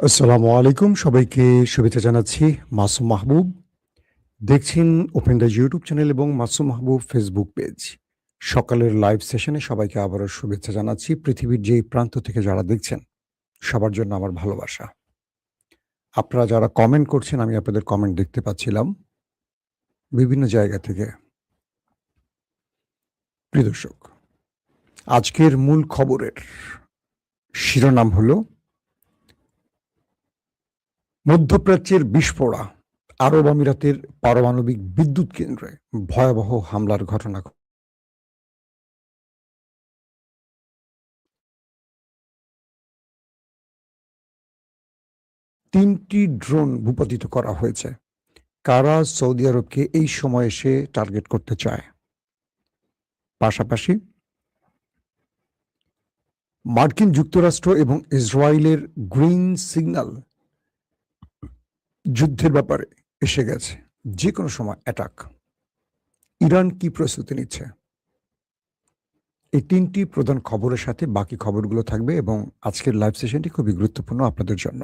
আসসালামু আলাইকুম। সবাইকে শুভেচ্ছা জানাচ্ছি। মাসুম মাহবুব। দেখছেন ওপেন দ্য ইউটিউব চ্যানেল এবং মাসুম মাহবুব ফেসবুক পেজ। সকালের লাইভ সেশনে সবাইকে আবারও শুভেচ্ছা জানাচ্ছি। পৃথিবীর যেই প্রান্ত থেকে যারা দেখছেন, সবার জন্য আমার ভালোবাসা। আপনারা যারা কমেন্ট করছেন, আমি আপনাদের কমেন্ট দেখতে পাচ্ছিলাম বিভিন্ন জায়গা থেকে। প্রিয় দর্শক, আজকের মূল খবরের শিরোনাম হলো মধ্যপ্রাচ্যের বিস্ফোরা, আরব আমিরাতের পারমাণবিক বিদ্যুৎ কেন্দ্রে ভয়াবহ হামলার ঘটনা। ৩টি ড্রোন ভূপাতিত করা হয়েছে। কারা সৌদি আরবকে এই সময় এসে টার্গেট করতে চায়? পাশাপাশি মার্কিন যুক্তরাষ্ট্র এবং ইসরায়েলের গ্রিন সিগন্যাল যুদ্ধের ব্যাপারে এসে গেছে। যে কোনো সময় অ্যাটাক। ইরান কি প্রস্তুতি নিচ্ছে? এই ৩টি প্রধান খবরের সাথে বাকি খবরগুলো থাকবে এবং আজকের লাইভ সেশনটি খুবই গুরুত্বপূর্ণ আপনাদের জন্য।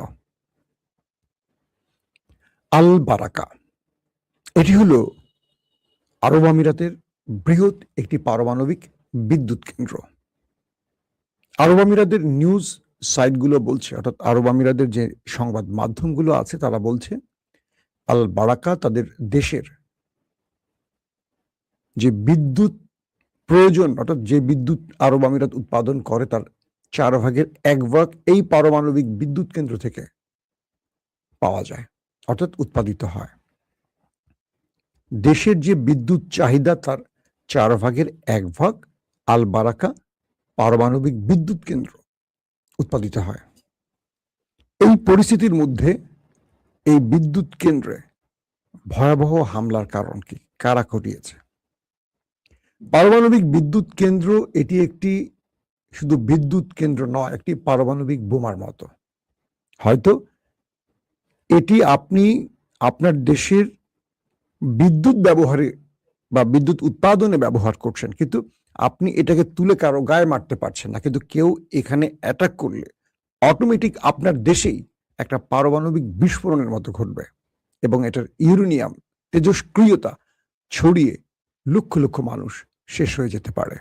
আল বারাকা, এটি হলো আরব আমিরাতের বৃহৎ একটি পারমাণবিক বিদ্যুৎ কেন্দ্র। আরব আমিরাতের নিউজ সাইটগুলো বলছে, অর্থাৎ আরব আমিরাতের যে সংবাদ মাধ্যমগুলো আছে তারা বলছে আল বারাকা তাদের দেশের যে বিদ্যুৎ প্রয়োজন, অর্থাৎ যে বিদ্যুৎ আরব আমিরাত উৎপাদন করে তার 4 ভাগের 1 ভাগ এই পারমাণবিক বিদ্যুৎ কেন্দ্র থেকে পাওয়া যায়, অর্থাৎ উৎপাদিত হয়। দেশের যে বিদ্যুৎ চাহিদা তার 4 ভাগের 1 ভাগ আল বারাকা পারমাণবিক বিদ্যুৎ কেন্দ্র উৎপাদিত হয়। এই পরিস্থিতির মধ্যে এই বিদ্যুৎ কেন্দ্রে ভয়াবহ হামলার কারণ কি? কারা ঘটিয়েছে? পারমাণবিক বিদ্যুৎ কেন্দ্র এটি একটি শুধু বিদ্যুৎ কেন্দ্র নয়, একটি পারমাণবিক বোমার মতো। হয়তো এটি আপনি আপনার দেশের বিদ্যুৎ ব্যবহারে বা বিদ্যুৎ উৎপাদনে ব্যবহার করছেন, কিন্তু আপনি এটাকে তুলে কারো গায়ে মারতে পারছেন না। কিন্তু কেউ এখানে অ্যাটাক করলে অটোমেটিক আপনার দেশেই একটা পারমাণবিক বিস্ফোরণের মতো ঘটবে এবং এটার ইউরেনিয়াম তেজস্ক্রিয়তা ছড়িয়ে লক্ষ লক্ষ মানুষ শেষ হয়ে যেতে পারে।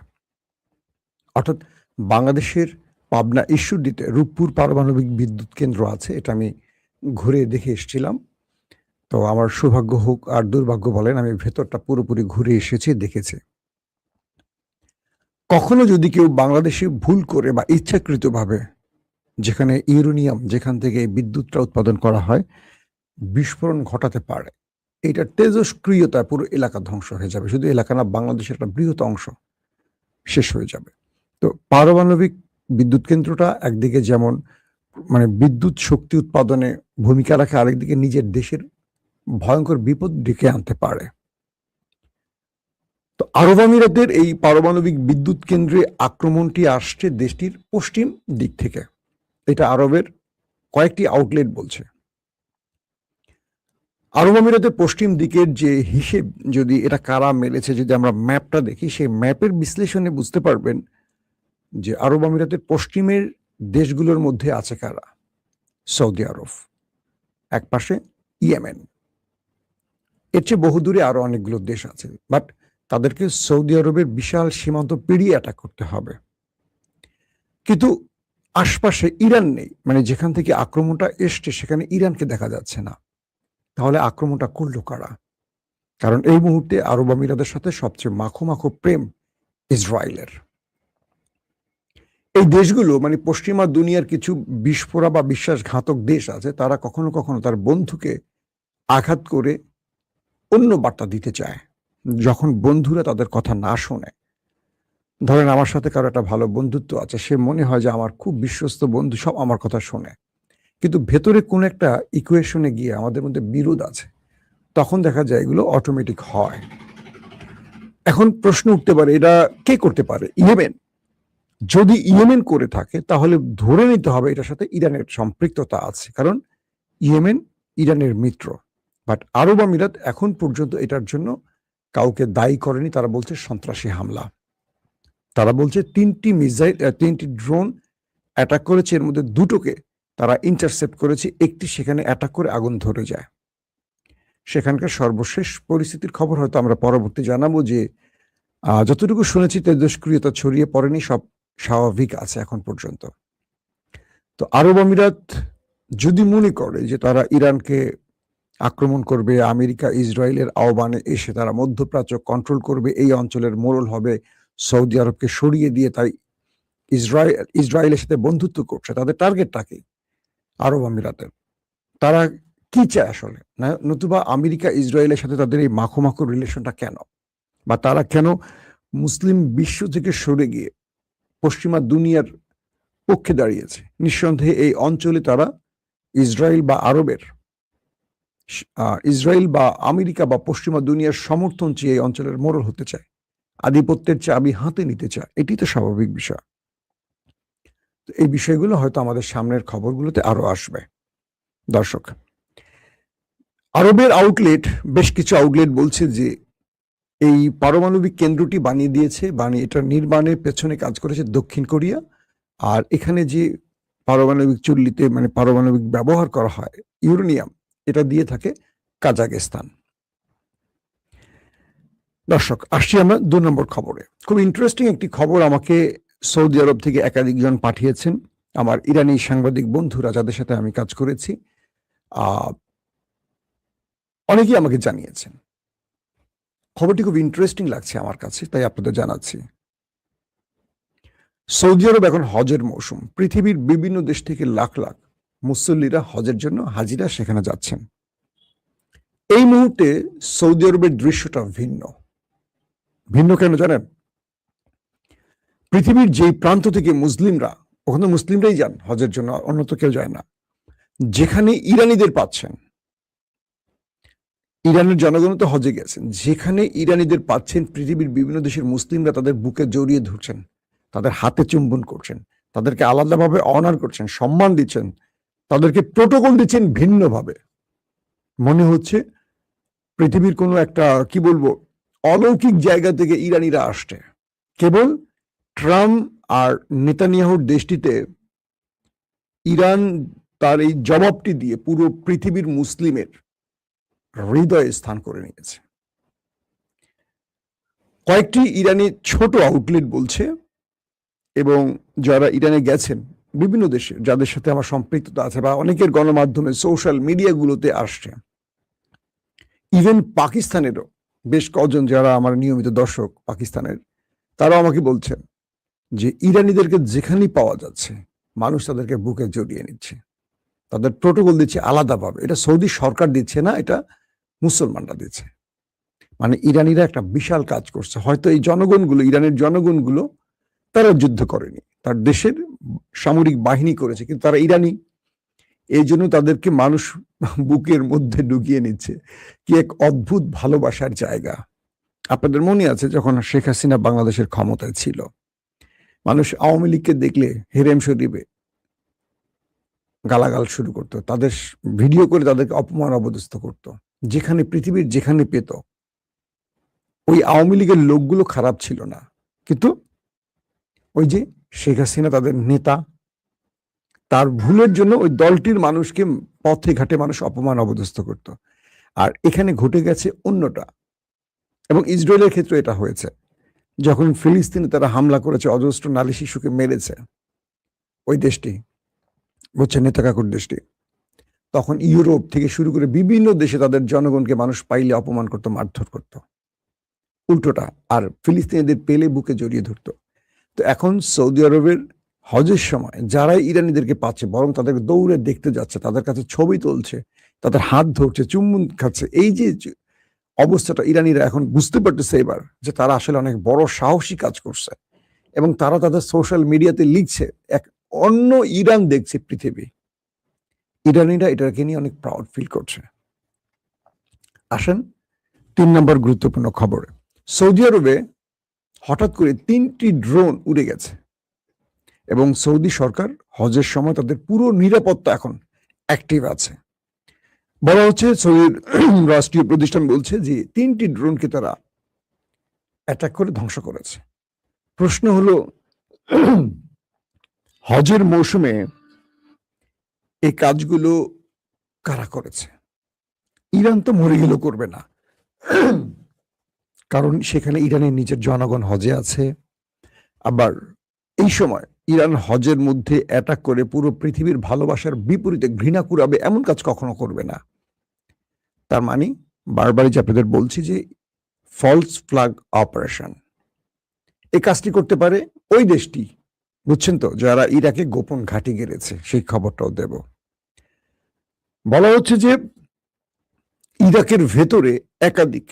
অর্থাৎ বাংলাদেশের পাবনা ঈশ্বরদীতে রূপপুর পারমাণবিক বিদ্যুৎ কেন্দ্র আছে, এটা আমি ঘুরে দেখে এসেছিলাম। তো আমার সৌভাগ্য হোক আর দুর্ভাগ্য বলেন, আমি ভেতরটা পুরোপুরি ঘুরে এসেছি, দেখেছি। কখনো যদি কেউ বাংলাদেশে ভুল করে বা ইচ্ছাকৃতভাবে যেখানে ইউরেনিয়াম, যেখান থেকে বিদ্যুৎটা উৎপাদন করা হয়, বিস্ফোরণ ঘটাতে পারে, এটার তেজস্ক্রিয়তায় পুরো এলাকা ধ্বংস হয়ে যাবে। শুধু এলাকা না, বাংলাদেশের একটা বৃহৎ অংশ শেষ হয়ে যাবে। তো পারমাণবিক বিদ্যুৎ কেন্দ্রটা একদিকে যেমন মানে বিদ্যুৎ শক্তি উৎপাদনে ভূমিকা রাখে, আরেকদিকে নিজের দেশের ভয়ঙ্কর বিপদ ডেকে আনতে পারে। তো আরব আমিরাতের এই পারমাণবিক বিদ্যুৎ কেন্দ্রে আক্রমণটি আসছে দেশটির পশ্চিম দিক থেকে। এটা আরবের কয়েকটি আউটলেট বলছে। আরব আমিরাতের পশ্চিম দিকের যে হিসেব, যদি এটা কারা মেলেছে, যদি আমরা ম্যাপটা দেখি, সেই ম্যাপের বিশ্লেষণে বুঝতে পারবেন যে আরব আমিরাতের পশ্চিমের দেশগুলোর মধ্যে আছে কারা? সৌদি আরব, এক পাশে ইয়েমেন, এর চেয়ে বহুদূরে আরো অনেকগুলো দেশ আছে, বাট তাদেরকে সৌদি আরবের বিশাল সীমান্ত পেরিয়ে অ্যাটাক করতে হবে। কিন্তু আশপাশে ইরান নেই, মানে যেখান থেকে আক্রমণটা এসছে সেখানে ইরানকে দেখা যাচ্ছে না। তাহলে আক্রমণটা করলো কারা? কারণ এই মুহূর্তে আরব আমিরাতের সাথে সবচেয়ে মাখো মাখো প্রেম ইসরায়েলের। এই দেশগুলো মানে পশ্চিমা দুনিয়ার কিছু বিস্ফোরা বা বিশ্বাসঘাতক দেশ আছে, তারা কখনো কখনো তার বন্ধুকে আঘাত করে অন্য বার্তা দিতে চায় যখন বন্ধুরা তাদের কথা না শোনে। ধরেন আমার সাথে কারো একটা ভালো বন্ধুত্ব আছে, সে মনে হয় যে আমার খুব বিশ্বস্ত বন্ধু, সব আমার কথা শোনে, কিন্তু ভেতরে কোন একটা ইকুয়েশনে গিয়ে আমাদের মধ্যে বিরোধ আছে, তখন দেখা যায় এগুলো অটোমেটিক হয়। এখন প্রশ্ন উঠতে পারে, এটা কে করতে পারে? ইয়েমেন। যদি ইয়েমেন করে থাকে তাহলে ধরে নিতে হবে এটার সাথে ইরানের সম্পৃক্ততা আছে, কারণ ইয়েমেন ইরানের মিত্র। বাট আরব আমিরাত এখন পর্যন্ত এটার জন্য কাউকে দায়ী করেনি। তারা বলছে সন্ত্রাসী হামলা। তারা বলছে 3টি মিসাইল, 3টি ড্রোন অ্যাটাক করেছে, এর মধ্যে 2টোকে তারা ইন্টারসেপ্ট করেছে, একটি সেখানে অ্যাটাক করে আগুন ধরে যায়। সেখানকার সর্বশেষ পরিস্থিতির খবর হয়তো আমরা পরবর্তী জানাবো, যে যতটুকু শুনেছি তেজস্ক্রিয়তা ছড়িয়ে পড়েনি, সব স্বাভাবিক আছে এখন পর্যন্ত। তো আরব আমিরাত যদি মনে করে যে তারা ইরানকে আক্রমণ করবে, আমেরিকা ইসরায়েলের আহ্বানে এসে তারা মধ্যপ্রাচ্য কন্ট্রোল করবে, এই অঞ্চলের মোড়ল হবে, সৌদি আরবকে সরিয়ে দিয়ে তাই ইসরায়েলের সাথে বন্ধুত্ব করছে, তাদের টার্গেটটা কি আরব আমিরাতের? তারা কি চায় আসলে? নতুবা আমেরিকা ইসরায়েলের সাথে তাদের এই মাখো মাখো রিলেশনটা কেন? বা তারা কেন মুসলিম বিশ্ব থেকে সরে গিয়ে পশ্চিমা দুনিয়ার পক্ষে দাঁড়িয়েছে? নিঃসন্দেহে এই অঞ্চলে তারা ইসরায়েল বা আমেরিকা বা পশ্চিমা দুনিয়ার সমর্থন চেয়ে এই অঞ্চলের মোড়ল হতে চায়, আধিপত্যের চাবি হাতে নিতে চায়। এটি তো স্বাভাবিক বিষয়। এই বিষয়গুলো হয়তো আমাদের সামনের খবরগুলোতে আরো আসবে। দর্শক, আরবের আউটলেট, বেশ কিছু আউটলেট বলছে যে এই পারমাণবিক কেন্দ্রটি এটা নির্মাণের পেছনে কাজ করেছে দক্ষিণ কোরিয়া। আর এখানে যে পারমাণবিক চুল্লিতে পারমাণবিক ব্যবহার করা হয় ইউরেনিয়াম, এটা দিয়ে থাকে কাজাকিস্তান। দর্শক, আসছি আমরা 2 নম্বর খবরে। খুব ইন্টারেস্টিং একটি খবর আমাকে সৌদি আরব থেকে একাধিকজন পাঠিয়েছেন, আমার ইরানি সাংবাদিক বন্ধুরা যাদের সাথে আমি কাজ করেছি, অনেকেই আমাকে জানিয়েছেন। খবরটি খুব ইন্টারেস্টিং লাগছে আমার কাছে, তাই আপনাদের জানাচ্ছি। সৌদি আরব এখন হজের মৌসুম। পৃথিবীর বিভিন্ন দেশ থেকে লাখ লাখ মুসল্লিরা হজের জন্য হাজিরা সেখানে যাচ্ছেন। এই মুহূর্তে সৌদি আরবের দৃশ্যটা ভিন্ন কেন জানেন? পৃথিবীর যেই প্রান্ত থেকে ওখানে মুসলিমরাই যান হজের জন্য, অন্য তো কেউ যায় না। যেখানে ইরানিদের পাচ্ছেন, ইরানের জনগণ তো হজে গেছেন, যেখানে ইরানিদের পাচ্ছেন পৃথিবীর বিভিন্ন দেশের মুসলিমরা তাদের বুকে জড়িয়ে ধরছেন, তাদের হাতে চুম্বন করছেন, তাদেরকে আলাদাভাবে অনার করছেন, সম্মান দিচ্ছেন, তাদেরকে প্রোটোকল দিচ্ছেন ভিন্নভাবে। মনে হচ্ছে পৃথিবীর কোনো একটা অলৌকিক জায়গা থেকে ইরানিরা আসছে। কেবল ট্রাম্প আর নেতানিয়াহুর দেশটিতে ইরান তার এই জবাবটি দিয়ে পুরো পৃথিবীর মুসলিমের হৃদয়ে স্থান করে নিয়েছে। কয়েকটি ইরানি ছোট আউটলেট বলছে, এবং যারা ইরানে গেছেন বিভিন্ন দেশে, যাদের সাথে আমার সম্পৃক্ততা আছে বা অনেকের গণমাধ্যমে সোশ্যাল মিডিয়াগুলোতে আসছে, ইভেন পাকিস্তানেরও বেশ কজন যারা আমার নিয়মিত দর্শক পাকিস্তানের, তারাও আমাকে বলছেন যে ইরানিদেরকে যেখানেই পাওয়া যাচ্ছে মানুষ তাদেরকে বুকে জড়িয়ে নিচ্ছে, তাদের প্রোটোকল দিচ্ছে আলাদাভাবে। এটা সৌদি সরকার দিচ্ছে না, এটা মুসলমানরা দিচ্ছে। ইরানিরা একটা বিশাল কাজ করছে। হয়তো এই ইরানের জনগণগুলো তারা যুদ্ধ করেনি, তার দেশের সামরিক বাহিনী করেছে, কিন্তু তারা ইরানি, এই জন্য তাদেরকে মানুষ বুকের মধ্যে ঢুকিয়ে নিচ্ছে। কি এক অদ্ভুত ভালোবাসার জায়গা। আপনাদের মনে আছে যখন শেখ হাসিনা বাংলাদেশের ক্ষমতায় ছিল, মানুষ আওয়ামী লীগকে দেখলে হেরেম শরীফে গালাগাল শুরু করতো, তাদের ভিডিও করে তাদেরকে অপমান অপদস্থ করতো। পৃথিবীর যেখানে পেত, ওই আওয়ামী লীগের লোকগুলো খারাপ ছিল না, কিন্তু ওই যে শেখ হাসিনা তাদের নেতা, তার ভুলের জন্য ওই দলটির মানুষকে পথে ঘাটে মানুষ অপমান অপদস্থ করত। আর এখানে ঘটে গেছে অন্যটা, এবং ইসরায়েলের ক্ষেত্রে এটা হয়েছে। যখন ফিলিস্তিনে তারা হামলা করেছে, অজস্র নারী শিশুকে মেরেছে ওই দেশটি, নেতাকাকুর দেশটি, তখন ইউরোপ থেকে শুরু করে বিভিন্ন দেশে তাদের জনগণকে মানুষ পাইলে অপমান করতো, মারধর করতো, উল্টোটা। আর ফিলিস্তিনিদের পেলে বুকে জড়িয়ে ধরতো। তো এখন সৌদি আরবের হজের সময় যারাই ইরানিদেরকে পাচ্ছে, বরং তাদেরকে দৌড়ে দেখতে যাচ্ছে, তাদের কাছে ছবি তুলছে, তাদের হাত ধরছে, চুম্বন খাচ্ছে। এই যে অবস্থাটা, ইরানিরা এখন বুঝতে পারতেছে এবার যে তারা আসলে অনেক বড় সাহসী কাজ করছে, এবং তারা তাদের সোশ্যাল মিডিয়াতে লিখছে, এক অন্য ইরান দেখছে পৃথিবী। ইরানিরা এটাকে নিয়ে অনেক প্রাউড ফিল করছে। আসেন 3 নম্বর গুরুত্বপূর্ণ খবরে। সৌদি আরবে হঠাৎ করে 3টি ড্রোন উড়ে গেছে, এবং সৌদি সরকার হজের সময় তাদের পুরো নিরাপত্তা এখন অ্যাক্টিভ আছে। বলা হচ্ছে, সৌদির রাষ্ট্রীয় প্রতিষ্ঠান বলছে যে 3টি ড্রোনকে তারা অ্যাটাক করে ধ্বংস করেছে। প্রশ্ন হলো, হজের মৌসুমে এই কাজগুলো কারা করেছে? ইরান তো মরে গেলেও করবে না, কারণ সেখানে ইরানের নিজের জনগণ হজে আছে। আবার এই সময় ইরান হজের মধ্যে অ্যাটাক করে পুরো পৃথিবীর ভালোবাসার বিপরীতে ঘৃণা কুড়াবে, এমন কাজ কখনো করবে না। তার মানে বারবারই যে আপনাদের বলছি যে ফলস ফ্ল্যাগ অপারেশন, এই কাজটি করতে পারে ওই দেশটি, বুঝছেন তো, যারা ইরাকে গোপন ঘাঁটি গেড়েছে। সেই খবরটাও দেব। বলা হচ্ছে যে ইরাকের ভেতরে একাধিক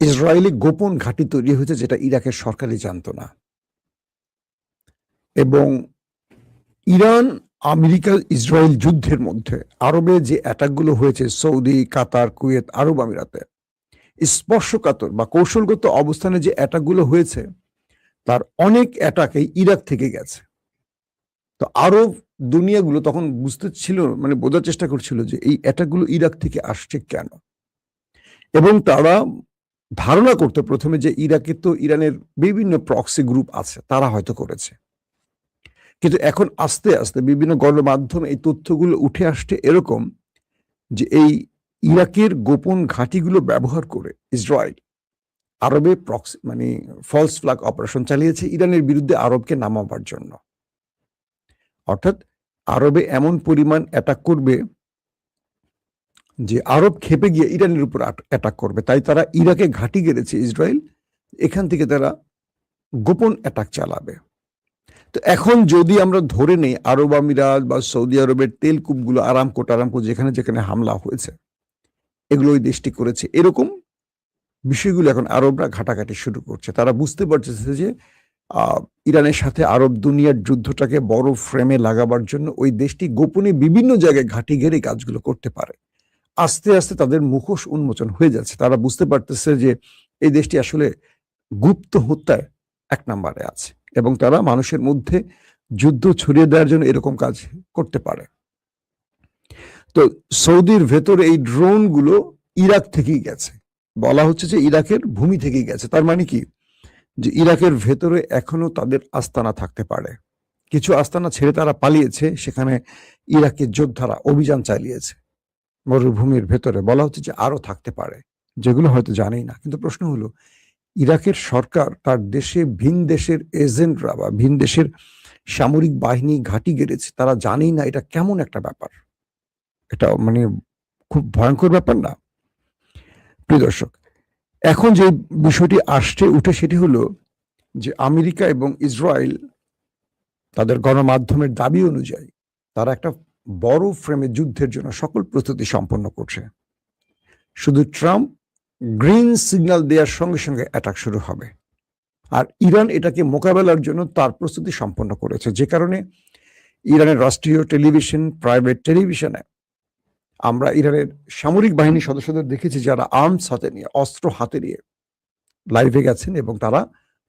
ইসরায়েলি গোপন ঘাঁটি তৈরি হয়েছে, যেটা ইরাকের সরকারই জানতো না। এবং ইরান আমেরিকা ইসরায়েল যুদ্ধের মধ্যে আরবে যে অ্যাটাকগুলো হয়েছে সৌদি, কাতার, কুয়েত, আরব আমিরাতে, স্পর্শকাতর বা কৌশলগত অবস্থানে যে অ্যাটাকগুলো হয়েছে তার অনেক অ্যাটাক এই ইরাক থেকে গেছে। তো আরব দুনিয়াগুলো তখন বোঝার চেষ্টা করছিল যে এই অ্যাটাকগুলো ইরাক থেকে আসছে কেন। এবং তারা ধারণা করতে প্রথমে যে ইরাকে তো ইরানের বিভিন্ন প্রক্সি গ্রুপ আছে, তারা হয়তো করেছে। কিন্তু এখন আস্তে আস্তে বিভিন্ন গণমাধ্যমে এই তথ্যগুলো উঠে আসছে এরকম যে এই ইরাকের গোপন ঘাঁটিগুলো ব্যবহার করে ইসরায়েল আরবে ফলস ফ্ল্যাগ অপারেশন চালিয়েছে ইরানের বিরুদ্ধে আরবকে নামাবার জন্য। অর্থাৎ আরবে এমন পরিমাণ অ্যাটাক করবে যে আরব খেপে গিয়ে ইরানের উপর অ্যাটাক করবে। তাই তারা ইরাকে ঘাঁটি গেড়েছে ইসরায়েল, এখান থেকে তারা গোপন অ্যাটাক চালাবে। তো এখন যদি আমরা ধরে নেই আরব আমিরাত বা সৌদি আরবের তেলকূপগুলো, আরামকো যেখানে যেখানে হামলা হয়েছে এগুলো ওই দেশটি করেছে, এরকম বিষয়গুলো এখন আরবরা ঘাটাঘাটি শুরু করছে। তারা বুঝতে পারছে যে ইরানের সাথে আরব দুনিয়ার যুদ্ধটাকে বড় ফ্রেমে লাগাবার জন্য ওই দেশটি গোপনে বিভিন্ন জায়গায় ঘাঁটি ঘেরে কাজগুলো করতে পারে। আস্তে আস্তে তাদের মুখোশ উন্মোচন হয়ে যাচ্ছে। তারা বুঝতে পারতেছে যে এই দেশটি আসলে গুপ্ত হত্যায় এক নম্বরে আছে এবং তারা মানুষের মধ্যে যুদ্ধ ছড়িয়ে দেওয়ার জন্য এরকম কাজ করতে পারে। তো সৌদির ভেতরে এই ড্রোনগুলো ইরাক থেকেই গেছে, বলা হচ্ছে যে ইরাকের ভূমি থেকেই গেছে। তার মানে কি, যে ইরাকের ভেতরে এখনো তাদের আস্তানা থাকতে পারে। কিছু আস্তানা ছেড়ে তারা পালিয়েছে, সেখানে ইরাকের যোদ্ধারা অভিযান চালিয়েছে মরুভূমির ভেতরে। বলা হচ্ছে যে আরো থাকতে পারে, যেগুলো হয়তো জানেই না। কিন্তু প্রশ্ন হলো, ইরাকের সরকার তার দেশে ভিন দেশের এজেন্টরা বা ভিন দেশের সামরিক বাহিনী ঘাঁটি গেড়েছে, তারা জানেই না এটা কেমন একটা ব্যাপার। এটা খুব ভয়ঙ্কর ব্যাপার না? প্রিয় দর্শক, এখন যে বিষয়টি উঠে সেটি হলো যে আমেরিকা এবং ইসরায়েল তাদের গণমাধ্যমের দাবি অনুযায়ী তারা একটা বড় ফ্রেমে যুদ্ধের জন্য সকল প্রস্তুতি সম্পন্ন করছে। শুধু ট্রাম্প গ্রিন সিগন্যাল দেওয়ার সঙ্গে সঙ্গে অ্যাটাক শুরু হবে। আর ইরান এটাকে মোকাবেলার জন্য তার প্রস্তুতি সম্পন্ন করেছে, যে কারণে ইরানের রাষ্ট্রীয় টেলিভিশন, প্রাইভেট টেলিভিশনে আমরা ইরানের সামরিক বাহিনীর সদস্যদের দেখেছি যারা আর্মস হাতে নিয়ে, অস্ত্র হাতে নিয়ে লাইভে গেছেন এবং তারা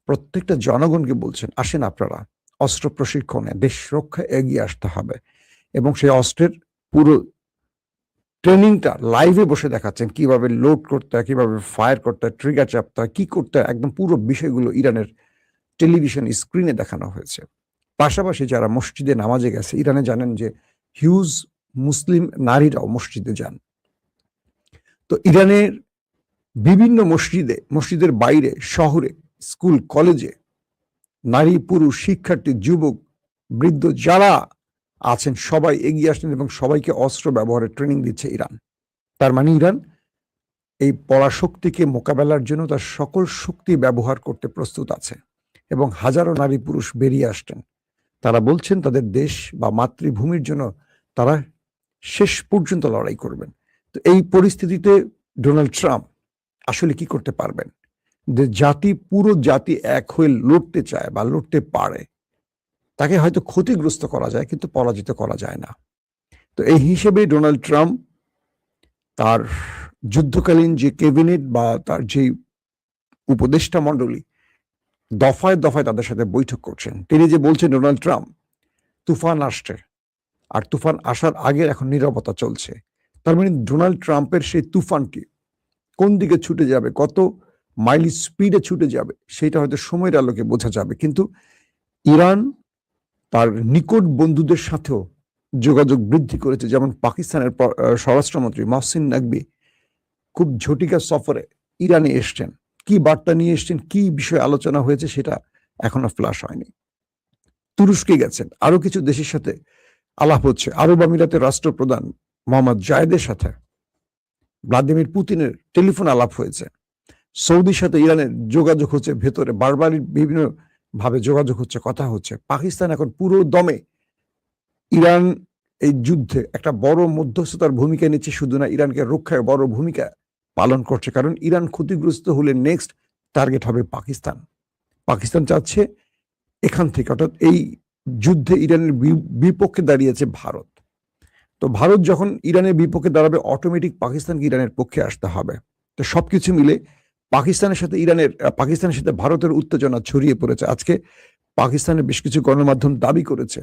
প্রত্যেকটা জনগণকে বলছেন, আসেন আপনারা অস্ত্র প্রশিক্ষণে দেশ রক্ষায় এগিয়ে আসতে হবে। এবং সেই অস্ত্রের পুরো ট্রেনিংটা লাইভে বসে দেখাচ্ছেন, কিভাবে লোড করতে হয়, কিভাবে ফায়ার করতে হয়, ট্রিগার চাপতে হয়, কি করতে হয়, একদম পুরো বিষয়গুলো ইরানের টেলিভিশন স্ক্রিনে দেখানো হয়েছে। পাশাপাশি যারা মসজিদে নামাজে গেছে, ইরানে জানেন যে হিউজ মুসলিম নারীরাও মসজিদে যান। তো ইরানের বিভিন্ন মসজিদের বাইরে, শহরে, স্কুল, কলেজে নারী, পুরুষ, শিক্ষার্থী, যুবক, বৃদ্ধ যারা আছেন সবাই এগিয়ে আসছেন এবং সবাইকে অস্ত্র ব্যবহারের ট্রেনিং দিচ্ছে ইরান। তার মানে ইরান এই পরাশক্তিকে মোকাবেলার জন্য তার সকল শক্তি ব্যবহার করতে প্রস্তুত আছে এবং হাজারো নারী পুরুষ বেরিয়ে আসছেন। তারা বলছেন তাদের দেশ বা মাতৃভূমির জন্য তারা শেষ পর্যন্ত লড়াই করবেন। তো এই পরিস্থিতিতে ডোনাল্ড ট্রাম্প আসলে কি করতে পারবেন? যে পুরো জাতি এক হয়ে লড়তে চায় বা লড়তে পারে, তাকে হয়তো ক্ষতিগ্রস্ত করা যায় কিন্তু পরাজিত করা যায় না। তো এই হিসেবে ডোনাল্ড ট্রাম্প তার যুদ্ধকালীন যে ক্যাবিনেট বা তার যে উপদেষ্টা মণ্ডলী দফায় দফায় তাদের সাথে বৈঠক করছেন। তিনি যে বলছেন, ডোনাল্ড ট্রাম্প, তুফান আসছে, আর তুফান আসার আগে এখন নীরবতা চলছে। তার মানে ডোনাল্ড ট্রাম্পের সেই তুফানটি কোন দিকে ছুটে যাবে, কত মাইল স্পিডে ছুটে যাবে, সেটা হয়তো সময়ের আলোকে বোঝা যাবে। কিন্তু ইরান তার নিকট বন্ধুদের সাথেও যোগাযোগ বৃদ্ধি করেছে। যেমন পাকিস্তানের স্বরাষ্ট্রমন্ত্রী মহসিন নাকবি খুব ঝটিকা সফরে ইরানে এসছেন। কি বার্তা নিয়ে এসছেন, কি বিষয়ে আলোচনা হয়েছে সেটা এখনো ফ্লাশ হয়নি। তুরস্কে গেছেন, আরো কিছু দেশের সাথে আলাপ হচ্ছে। আরব আমিরাতের রাষ্ট্রপ্রধান মোহাম্মদ জায়েদের সাথে ভ্লাদিমির পুতিনের টেলিফোন আলাপ হয়েছে। সৌদির সাথে ইরানের যোগাযোগ হচ্ছে, ভেতরে বারবারই বিভিন্ন ভাবে যোগাযোগ হচ্ছে, কথা হচ্ছে। পাকিস্তান এখন পুরো দমে ইরান এই যুদ্ধে একটা বড় মধ্যস্থতার ভূমিকা নিচ্ছে, শুধু না ইরানকে রক্ষায় বড় ভূমিকা পালন করছে। কারণ ইরান ক্ষতিগ্রস্ত হলে নেক্সট টার্গেট হবে পাকিস্তান। পাকিস্তান চাচ্ছে এখান থেকে, অর্থাৎ এই যুদ্ধে ইরানের বিপক্ষে দাঁড়িয়েছে ভারত। তো ভারত যখন ইরানের বিপক্ষে দাঁড়াবে, অটোমেটিক পাকিস্তানকে ইরানের পক্ষে আসতে হবে। তো সবকিছু মিলে পাকিস্তানের সাথে ভারতের উত্তেজনা ছড়িয়ে পড়েছে। আজকে পাকিস্তানের বেশ কিছু গণমাধ্যম দাবি করেছে,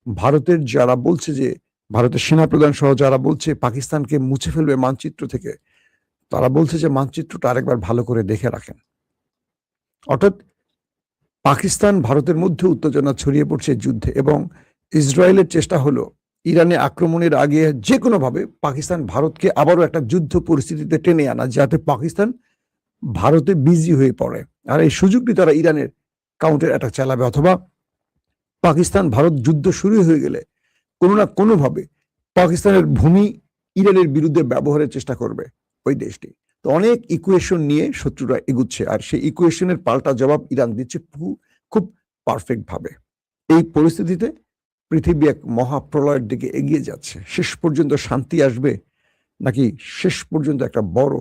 ভারতের যারা বলছে যে, ভারতের সেনাপ্রধান সহ যারা বলছে পাকিস্তানকে মুছে ফেলবে মানচিত্র থেকে, তারা বলছে যে মানচিত্রটা আরেকবার ভালো করে দেখে রাখেন। অর্থাৎ পাকিস্তান ভারতের মধ্যে উত্তেজনা ছড়িয়ে পড়ছে যুদ্ধে, এবং ইসরায়েলের চেষ্টা হলো ইরানে আক্রমণের আগে যে কোনো ভাবে পাকিস্তান ভারতকে আবারও একটা যুদ্ধ পরিস্থিতিতে টেনে আনা, যাতে পাকিস্তান ভারতে বিজি হয়ে পড়ে। আর এই সুযোগটি তারা ইরানের কাউন্টার অ্যাটাক চালাবে, অথবা পাকিস্তান ভারত যুদ্ধ শুরু হয়ে গেলে কোনো না কোনো ভাবে পাকিস্তানের ভূমি ইরানের বিরুদ্ধে ব্যবহারের চেষ্টা করবে ওই দেশটি। তো অনেক ইকুয়েশন নিয়ে শত্রুরা এগুচ্ছে, আর সেই ইকুয়েশনের পাল্টা জবাব ইরান দিচ্ছে খুব পারফেক্ট ভাবে। এই পরিস্থিতিতে পৃথিবী এক মহাপ্রলয়ের দিকে এগিয়ে যাচ্ছে। শেষ পর্যন্ত শান্তি আসবে, নাকি শেষ পর্যন্ত একটা বড়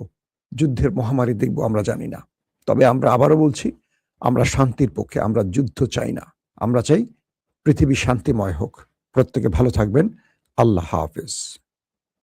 যুদ্ধের মহামারী দেখবো, আমরা জানি না। তবে আমরা আবারও বলছি, আমরা শান্তির পক্ষে, আমরা যুদ্ধ চাই না। আমরা চাই পৃথিবী শান্তিময় হোক। প্রত্যেকে ভালো থাকবেন। আল্লাহ হাফেজ।